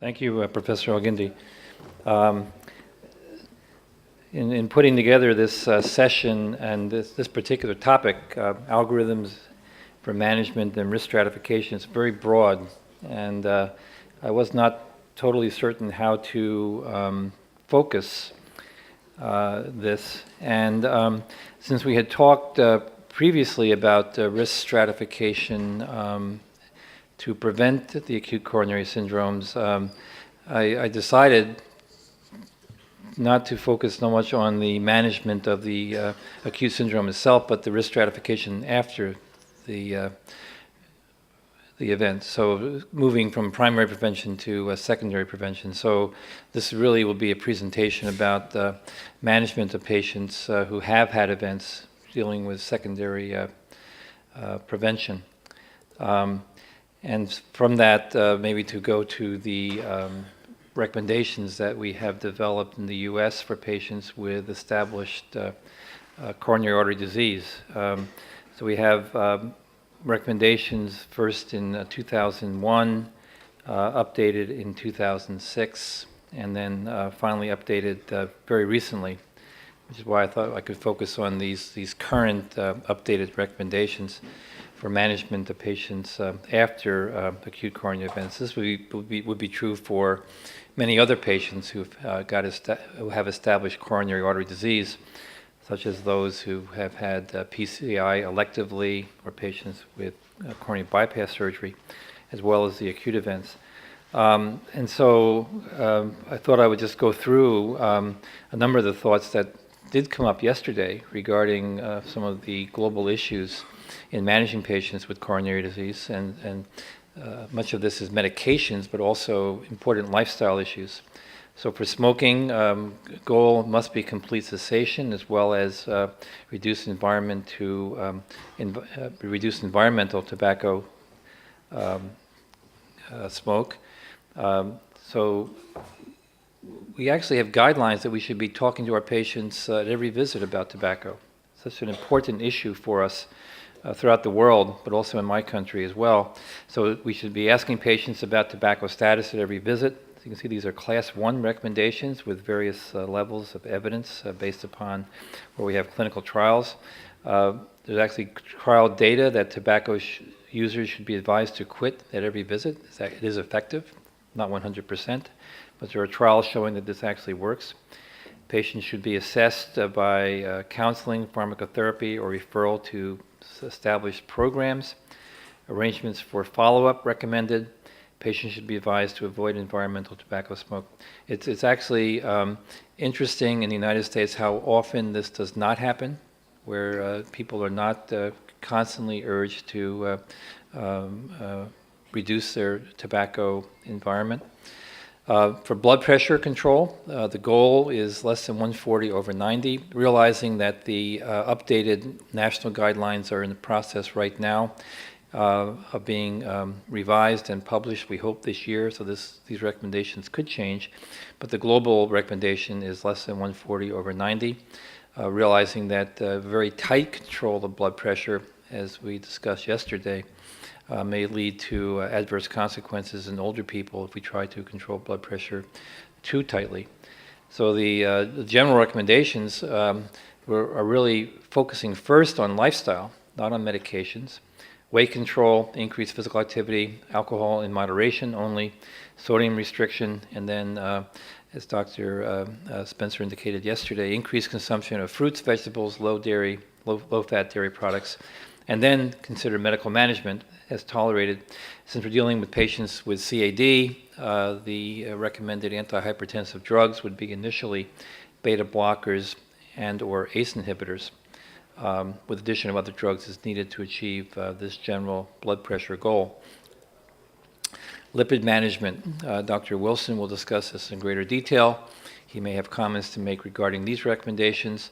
Thank you, Professor Alguindi. In putting together this session and this particular topic, algorithms for management and risk stratification, is very broad, and I was not totally certain how to focus this. And since we had talked previously about risk stratification to prevent the acute coronary syndromes, I decided not to focus so much on the management of the acute syndrome itself, but the risk stratification after the event. So moving from primary prevention to secondary prevention. So this really will be a presentation about management of patients who have had events dealing with secondary prevention. And from that, maybe to go to the recommendations that we have developed in the U.S. for patients with established coronary artery disease. So we have recommendations first in 2001, updated in 2006, and then finally updated very recently, which is why I thought I could focus on these current updated recommendations for management of patients after acute coronary events. This would be true for many other patients who have established coronary artery disease, such as those who have had PCI electively or patients with coronary bypass surgery, as well as the acute events. And so I thought I would just go through a number of the thoughts that did come up yesterday regarding some of the global issues in managing patients with coronary disease, and much of this is medications, but also important lifestyle issues. So for smoking, goal must be complete cessation, as well as reduce environmental tobacco smoke. So we actually have guidelines that we should be talking to our patients at every visit about tobacco. Such an important issue for us throughout the world, but also in my country as well. So we should be asking patients about tobacco status at every visit. So you can see these are class 1 recommendations with various levels of evidence based upon where we have clinical trials. There's actually trial data that tobacco users should be advised to quit at every visit. It is effective, not 100%, but there are trials showing that this actually works. Patients should be assessed by counseling, pharmacotherapy, or referral to established programs. Arrangements for follow-up recommended. Patients should be advised to avoid environmental tobacco smoke. It's actually interesting in the United States how often this does not happen, where people are not constantly urged to reduce their tobacco environment. For blood pressure control, the goal is less than 140/90, realizing that the updated national guidelines are in the process right now of being revised and published, we hope, this year. So these recommendations could change, but the global recommendation is less than 140/90, realizing that very tight control of blood pressure, as we discussed yesterday, may lead to adverse consequences in older people if we try to control blood pressure too tightly. So the general recommendations are really focusing first on lifestyle, not on medications. Weight control, increased physical activity, alcohol in moderation only, sodium restriction, and then, as Dr. Spencer indicated yesterday, increased consumption of fruits, vegetables, low-fat dairy products, and then consider medical management as tolerated. Since we're dealing with patients with CAD, the recommended antihypertensive drugs would be initially beta blockers and or ACE inhibitors, with addition of other drugs as needed to achieve this general blood pressure goal. Lipid management. Dr. Wilson will discuss this in greater detail. He may have comments to make regarding these recommendations.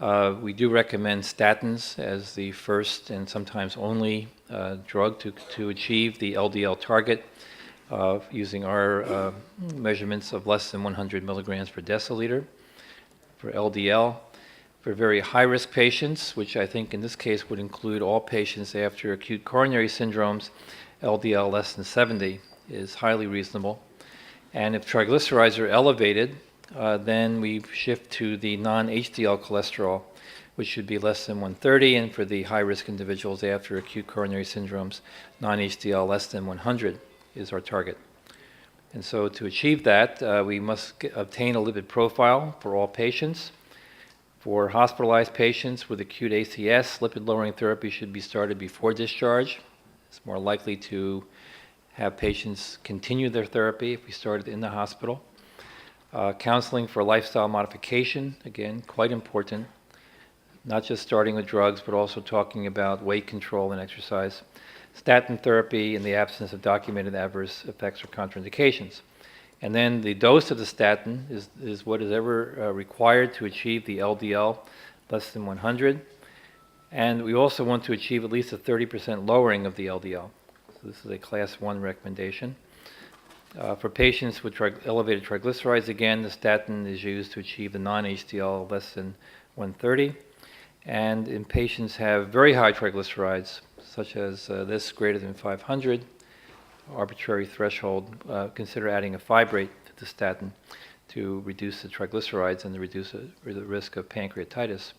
We do recommend statins as the first and sometimes only drug to achieve the LDL target, using our measurements of less than 100 milligrams per deciliter for LDL. For very high-risk patients, which I think in this case would include all patients after acute coronary syndromes, LDL less than 70 is highly reasonable. And if triglycerides are elevated, then we shift to the non-HDL cholesterol, which should be less than 130, and for the high-risk individuals after acute coronary syndromes, non-HDL less than 100 is our target. And so to achieve that, we must obtain a lipid profile for all patients. For hospitalized patients with acute ACS, lipid-lowering therapy should be started before discharge. It's more likely to have patients continue their therapy if we started in the hospital. Counseling for lifestyle modification, again, quite important. Not just starting with drugs, but also talking about weight control and exercise. Statin therapy in the absence of documented adverse effects or contraindications. And then the dose of the statin is what is ever required to achieve the LDL less than 100. And we also want to achieve at least a 30% lowering of the LDL. So this is a class 1 recommendation. For patients with elevated triglycerides, again, the statin is used to achieve the non-HDL less than 130. And in patients have very high triglycerides, such as this greater than 500, arbitrary threshold, consider adding a fibrate to the statin to reduce the triglycerides and to reduce the risk of pancreatitis.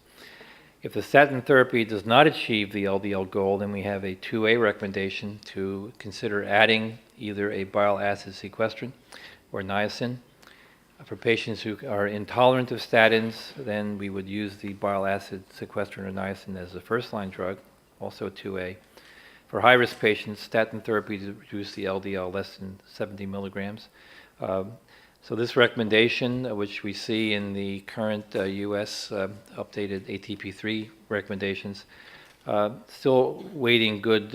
If the statin therapy does not achieve the LDL goal, then we have a 2A recommendation to consider adding either a bile acid sequestrant or niacin. For patients who are intolerant of statins, then we would use the bile acid sequestrant or niacin as the first-line drug, also 2A. For high-risk patients, statin therapy to reduce the LDL less than 70 milligrams. So this recommendation, which we see in the current U.S. Updated ATP3 recommendations, still waiting good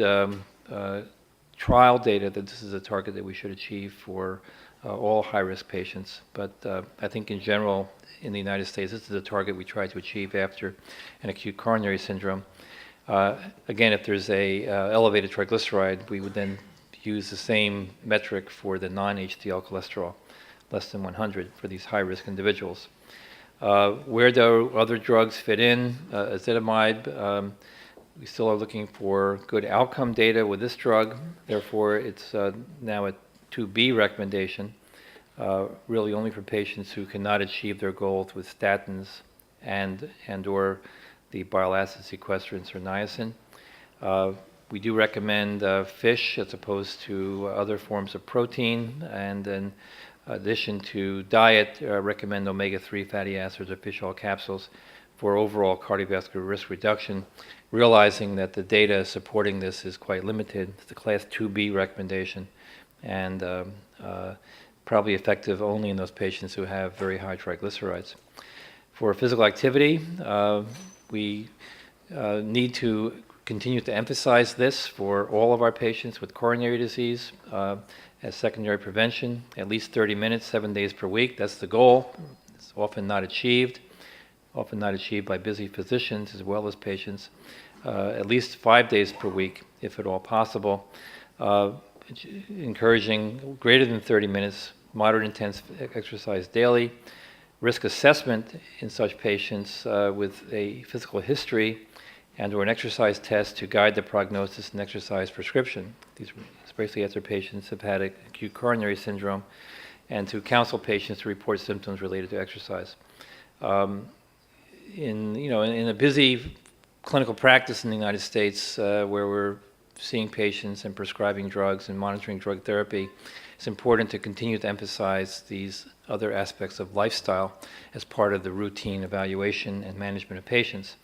trial data that this is a target that we should achieve for all high-risk patients. But I think in general, in the United States, this is a target we try to achieve after an acute coronary syndrome. Again, if there's a elevated triglyceride, we would then use the same metric for the non-HDL cholesterol, less than 100 for these high-risk individuals. Where do other drugs fit in? Ezetimibe, we still are looking for good outcome data with this drug. Therefore, it's now a 2B recommendation, really only for patients who cannot achieve their goals with statins and or the bile acid sequestrants or niacin. We do recommend fish as opposed to other forms of protein, and in addition to diet, recommend omega-3 fatty acids or fish oil capsules for overall cardiovascular risk reduction, realizing that the data supporting this is quite limited. It's a class 2B recommendation, and probably effective only in those patients who have very high triglycerides. For physical activity, we need to continue to emphasize this for all of our patients with coronary disease as secondary prevention, at least 30 minutes, 7 days per week. That's the goal. It's often not achieved by busy physicians as well as patients. At least 5 days per week, if at all possible. Encouraging greater than 30 minutes, moderate intense exercise daily. Risk assessment in such patients with a physical history and or an exercise test to guide the prognosis and exercise prescription. These especially after patients have had acute coronary syndrome, and to counsel patients to report symptoms related to exercise. In a busy clinical practice in the United States where we're seeing patients and prescribing drugs and monitoring drug therapy, it's important to continue to emphasize these other aspects of lifestyle as part of the routine evaluation and management of patients.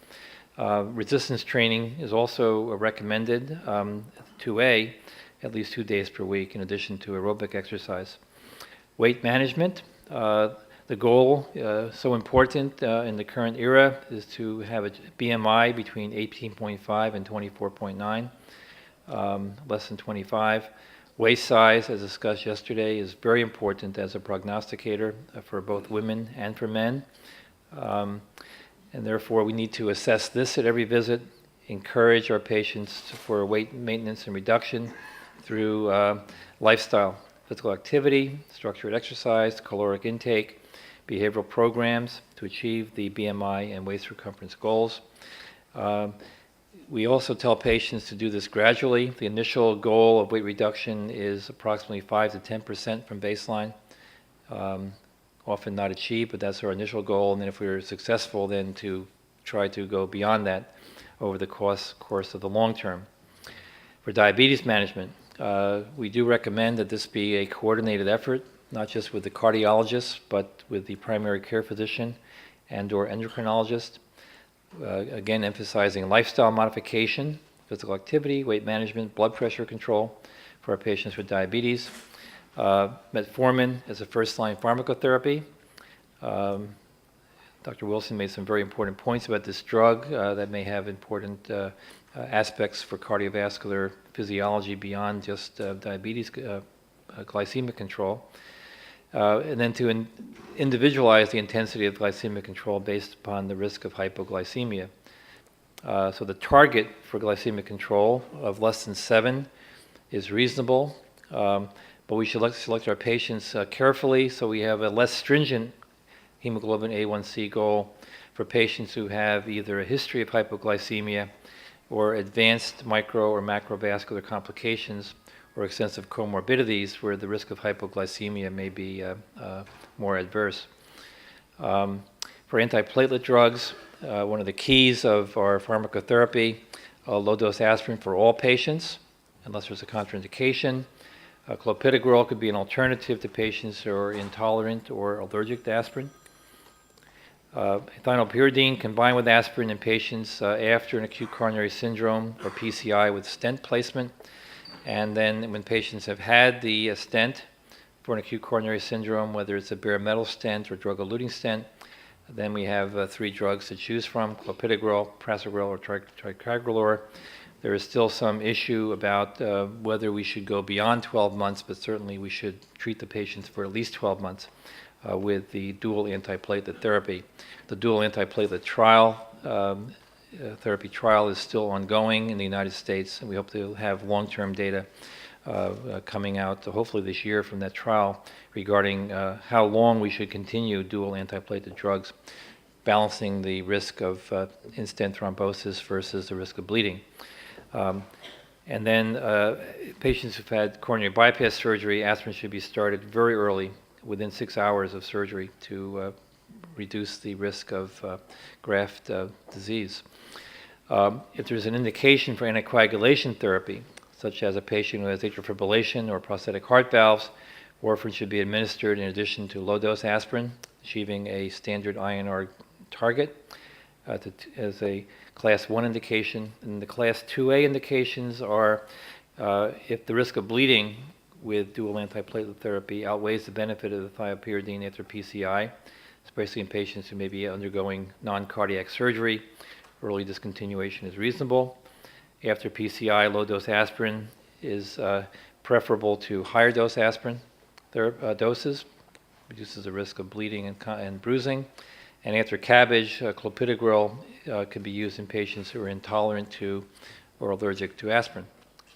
Resistance training is also recommended, 2A, at least 2 days per week in addition to aerobic exercise. Weight management, the goal, so important in the current era, is to have a BMI between 18.5 and 24.9, less than 25. Waist size, as discussed yesterday, is very important as a prognosticator for both women and for men. And therefore, we need to assess this at every visit, encourage our patients for weight maintenance and reduction through lifestyle, physical activity, structured exercise, caloric intake, behavioral programs to achieve the BMI and waist circumference goals. We also tell patients to do this gradually. The initial goal of weight reduction is approximately 5 to 10% from baseline. often not achieved, but that's our initial goal. And then if we're successful, then to try to go beyond that over the course of the long term. For diabetes management, we do recommend that this be a coordinated effort, not just with the cardiologist, but with the primary care physician and/or endocrinologist. Again, emphasizing lifestyle modification, physical activity, weight management, blood pressure control for our patients with diabetes. Metformin as a first-line pharmacotherapy. Dr. Wilson made some very important points about this drug that may have important aspects for cardiovascular physiology beyond just diabetes glycemic control. And then to individualize the intensity of glycemic control based upon the risk of hypoglycemia. So the target for glycemic control of less than 7 is reasonable, but we should select our patients carefully so we have a less stringent hemoglobin A1C goal for patients who have either a history of hypoglycemia or advanced micro or macrovascular complications or extensive comorbidities where the risk of hypoglycemia may be more adverse. For antiplatelet drugs, one of the keys of our pharmacotherapy, low-dose aspirin for all patients, unless there's a contraindication. Clopidogrel could be an alternative to patients who are intolerant or allergic to aspirin. Phenylpyridine combined with aspirin in patients after an acute coronary syndrome or PCI with stent placement. And then when patients have had the stent for an acute coronary syndrome, whether it's a bare metal stent or drug-eluting stent, then we have 3 drugs to choose from: clopidogrel, prasugrel, or ticagrelor. There is still some issue about whether we should go beyond 12 months, but certainly we should treat the patients for at least 12 months with the dual antiplatelet therapy. The dual antiplatelet trial, therapy trial is still ongoing in the United States, and we hope to have long-term data coming out hopefully this year from that trial regarding how long we should continue dual antiplatelet drugs, balancing the risk of in-stent thrombosis versus the risk of bleeding. And then patients who've had coronary bypass surgery, aspirin should be started very early, within 6 hours of surgery, to reduce the risk of graft disease. If there's an indication for anticoagulation therapy, such as a patient who has atrial fibrillation or prosthetic heart valves, warfarin should be administered in addition to low-dose aspirin, achieving a standard INR target as a Class 1 indication. And the Class 2A indications are if the risk of bleeding with dual antiplatelet therapy outweighs the benefit of the thiopyridine after PCI, especially in patients who may be undergoing non-cardiac surgery. Early discontinuation is reasonable. After PCI, low-dose aspirin is preferable to higher-dose aspirin doses, reduces the risk of bleeding and bruising. And after CABG, clopidogrel can be used in patients who are intolerant to or allergic to aspirin.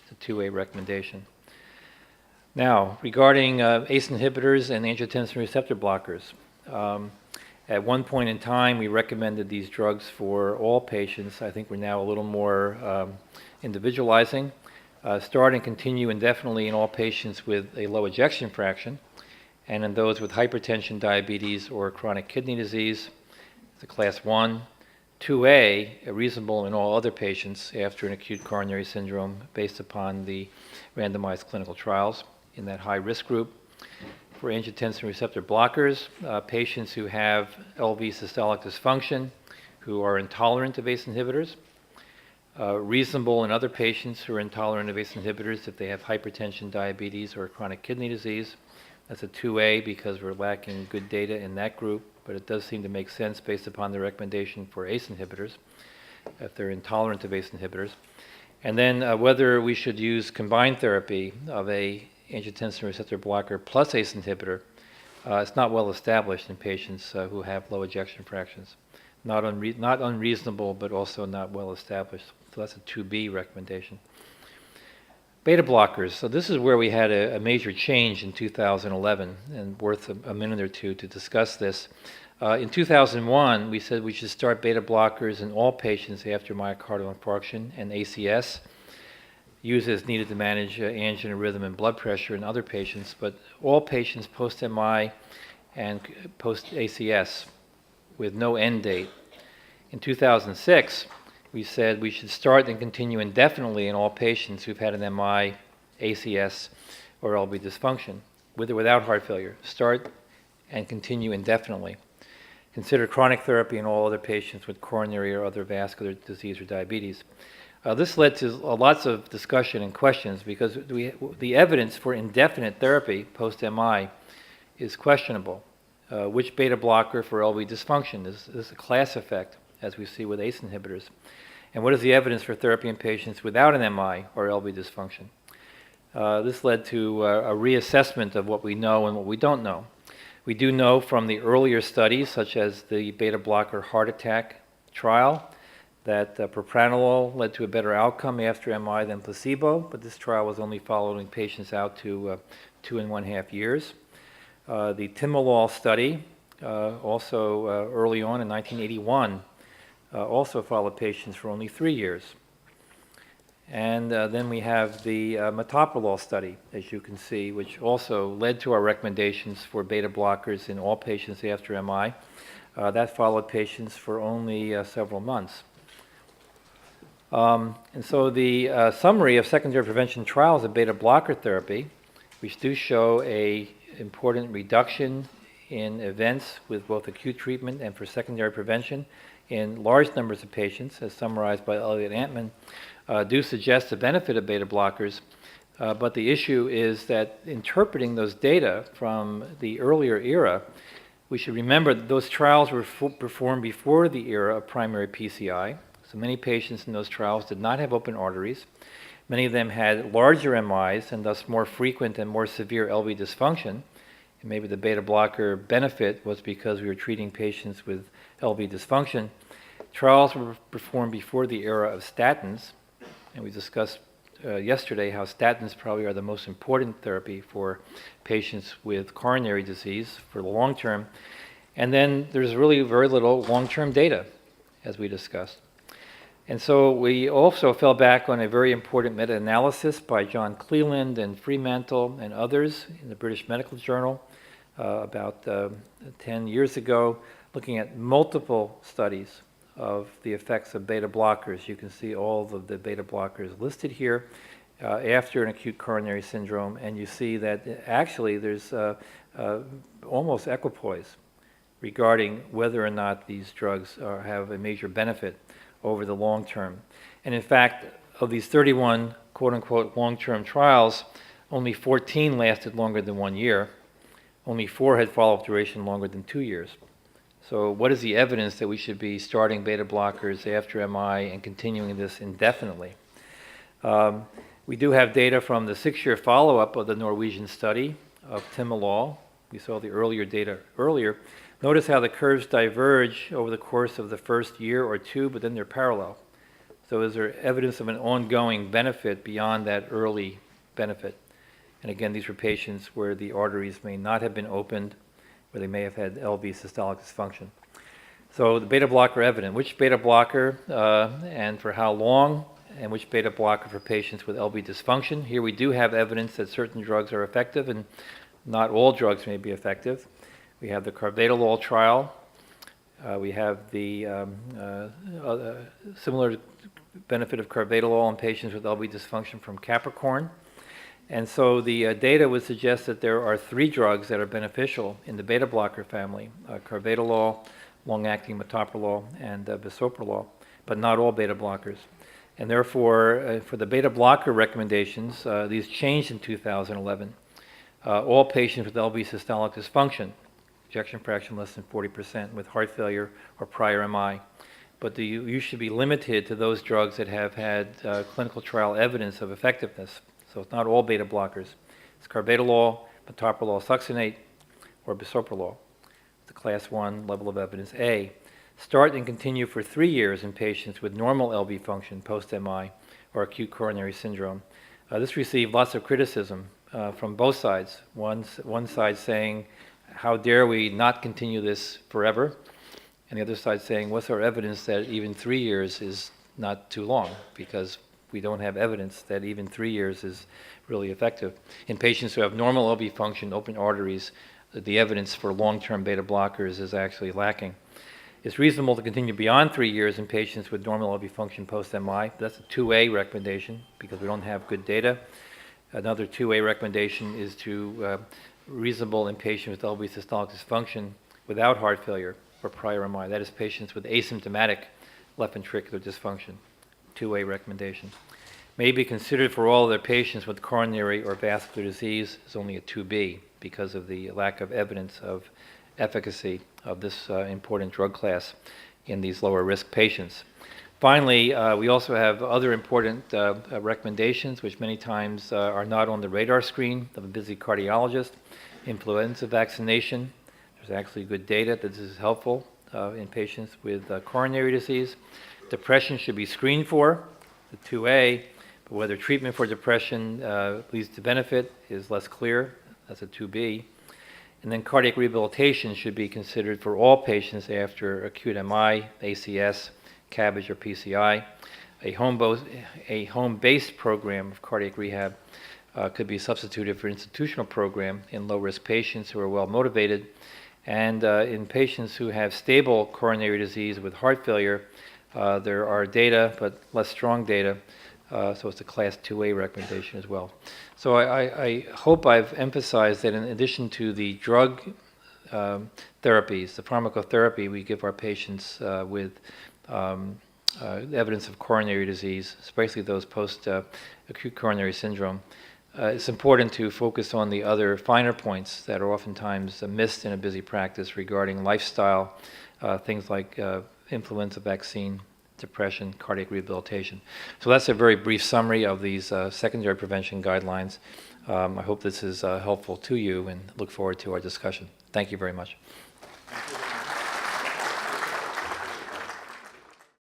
It's a 2A recommendation. Now, regarding ACE inhibitors and angiotensin receptor blockers, at one point in time, we recommended these drugs for all patients. I think we're now a little more individualizing. Start and continue indefinitely in all patients with a low ejection fraction, and in those with hypertension, diabetes, or chronic kidney disease. It's a Class 1. 2A, reasonable in all other patients after an acute coronary syndrome based upon the randomized clinical trials in that high-risk group. For angiotensin receptor blockers, patients who have LV systolic dysfunction, who are intolerant of ACE inhibitors. Reasonable in other patients who are intolerant of ACE inhibitors if they have hypertension, diabetes, or chronic kidney disease. That's a 2A because we're lacking good data in that group, but it does seem to make sense based upon the recommendation for ACE inhibitors if they're intolerant of ACE inhibitors. And then whether we should use combined therapy of a angiotensin receptor blocker plus ACE inhibitor, it's not well established in patients who have low ejection fractions. Not unreasonable, but also not well established. So that's a 2B recommendation. Beta blockers. So this is where we had a major change in 2011, and worth a minute or two to discuss this. In 2001, we said we should start beta blockers in all patients after myocardial infarction and ACS. used as needed to manage angina rhythm and blood pressure in other patients, but all patients post-MI and post-ACS with no end date. In 2006, we said we should start and continue indefinitely in all patients who've had an MI, ACS, or LV dysfunction, with or without heart failure. Start and continue indefinitely. Consider chronic therapy in all other patients with coronary or other vascular disease or diabetes. This led to lots of discussion and questions because the evidence for indefinite therapy post-MI is questionable. Which beta blocker for LV dysfunction? Is this a class effect, as we see with ACE inhibitors? And what is the evidence for therapy in patients without an MI or LV dysfunction? This led to a reassessment of what we know and what we don't know. We do know from the earlier studies, such as the beta blocker heart attack trial, that propranolol led to a better outcome after MI than placebo, but this trial was only following patients out to 2.5 years. The timolol study, also early on in 1981, also followed patients for only 3 years. And then we have the metoprolol study, as you can see, which also led to our recommendations for beta blockers in all patients after MI. That followed patients for only several months. And so the summary of secondary prevention trials of beta blocker therapy, which do show an important reduction in events with both acute treatment and for secondary prevention in large numbers of patients, as summarized by Elliot Antman, do suggest the benefit of beta blockers, but the issue is that interpreting those data from the earlier era, we should remember that those trials were performed before the era of primary PCI. So many patients in those trials did not have open arteries. Many of them had larger MIs and thus more frequent and more severe LV dysfunction. And maybe the beta blocker benefit was because we were treating patients with LV dysfunction. Trials were performed before the era of statins, and we discussed yesterday how statins probably are the most important therapy for patients with coronary disease for the long term. And then there's really very little long-term data, as we discussed. And so we also fell back on a very important meta-analysis by John Cleland and Fremantle and others in the British Medical Journal about 10 years ago, looking at multiple studies of the effects of beta blockers. You can see all of the beta blockers listed here after an acute coronary syndrome, and you see that actually there's almost equipoise regarding whether or not these drugs have a major benefit over the long term. And in fact, of these 31 quote-unquote long-term trials, only 14 lasted longer than 1 year. Only 4 had follow-up duration longer than 2 years. So what is the evidence that we should be starting beta blockers after MI and continuing this indefinitely? We do have data from the 6-year follow-up of the Norwegian study of timolol. We saw the earlier data earlier. Notice how the curves diverge over the course of the first year or two, but then they're parallel. So is there evidence of an ongoing benefit beyond that early benefit? And again, these were patients where the arteries may not have been opened, where they may have had LV systolic dysfunction. So the beta blocker evidence, which beta blocker and for how long, and which beta blocker for patients with LV dysfunction. Here we do have evidence that certain drugs are effective and not all drugs may be effective. We have the carvedilol trial. We have the similar benefit of carvedilol in patients with LV dysfunction from Capricorn. And so the data would suggest that there are 3 drugs that are beneficial in the beta blocker family, carvedilol, long-acting metoprolol, and bisoprolol, but not all beta blockers. And therefore, for the beta blocker recommendations, these changed in 2011. All patients with LV systolic dysfunction, ejection fraction less than 40% with heart failure or prior MI. But you should be limited to those drugs that have had clinical trial evidence of effectiveness. So it's not all beta blockers. It's carvedilol, metoprolol succinate, or bisoprolol. It's a class 1 level of evidence A. Start and continue for 3 years in patients with normal LV function post-MI or acute coronary syndrome. This received lots of criticism from both sides. One side saying, how dare we not continue this forever? And the other side saying, what's our evidence that even 3 years is not too long? Because we don't have evidence that even 3 years is really effective. In patients who have normal LV function, open arteries, the evidence for long-term beta blockers is actually lacking. It's reasonable to continue beyond 3 years in patients with normal LV function post-MI. That's a 2A recommendation because we don't have good data. Another 2A recommendation is to reasonable in patients with LV systolic dysfunction without heart failure or prior MI. That is patients with asymptomatic left ventricular dysfunction. 2A recommendation. May be considered for all other patients with coronary or vascular disease is only a 2B because of the lack of evidence of efficacy of this important drug class in these lower risk patients. Finally, we also have other important recommendations which many times are not on the radar screen of a busy cardiologist. Influenza vaccination. There's actually good data that this is helpful in patients with coronary disease. Depression should be screened for, the 2A, but whether treatment for depression leads to benefit is less clear. That's a 2B. And then cardiac rehabilitation should be considered for all patients after acute MI, ACS, CABG, or PCI. A home-based program of cardiac rehab could be substituted for institutional program in low-risk patients who are well motivated. And in patients who have stable coronary disease with heart failure, there are data, but less strong data, so it's a class 2A recommendation as well. So I hope I've emphasized that in addition to the drug therapies, the pharmacotherapy we give our patients with evidence of coronary disease, especially those post-acute coronary syndrome, it's important to focus on the other finer points that are oftentimes missed in a busy practice regarding lifestyle, things like influenza vaccine, depression, cardiac rehabilitation. So that's a very brief summary of these secondary prevention guidelines. I hope this is helpful to you and look forward to our discussion. Thank you very much.